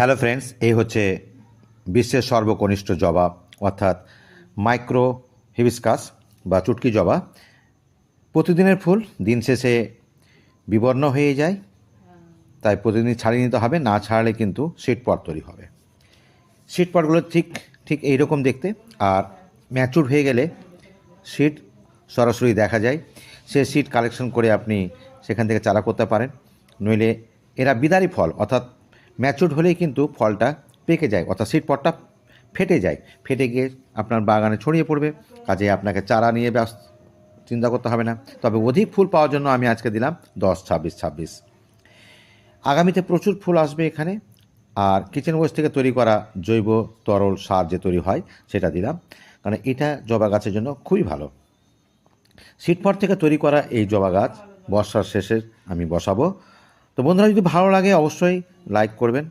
Hello friends, এই হচ্ছে বিশ্বের সর্বকনিষ্ঠ জবা অর্থাৎ মাইক্রো হিবিস্কাস বা চুটকি জবা। প্রতিদিনের ফুল দিন শেষে বিবর্ণ হয়ে যায়, তাই প্রতিদিন ছাড়িয়ে নিতে হবে, না ছাড়লে কিন্তু সিডপট তৈরি হবে। সিডপটগুলো ঠিক ঠিক এইরকম দেখতে, আর ম্যাচুর হয়ে গেলে সিড সরাসরি দেখা যায়। সে সিড কালেকশন করে আপনি সেখান থেকে চারা করতে পারেন, নইলে এরা বিদারি ফল অর্থাৎ ম্যাচুরড হলেই কিন্তু ফলটা পেকে যায় অর্থাৎ সিডপটটা ফেটে যায়, ফেটে গিয়ে আপনার বাগানে ছড়িয়ে পড়বে। কাজে আপনাকে চারা নিয়ে চিন্তা করতে হবে না। তবে অধিক ফুল পাওয়ার জন্য আমি আজকে দিলাম 10, 26, 26। আগামীতে প্রচুর ফুল আসবে এখানে। আর কিচেন ওয়েস্ট থেকে তৈরি করা জৈব তরল সার যে তৈরি হয় সেটা দিলাম, কারণ এটা জবা গাছের জন্য খুবই ভালো। সিডপট থেকে তৈরি করা এই জবা গাছ বর্ষার শেষে আমি বসাবো। তো বন্ধুরা, যদি ভালো লাগে অবশ্যই লাইক করবেন,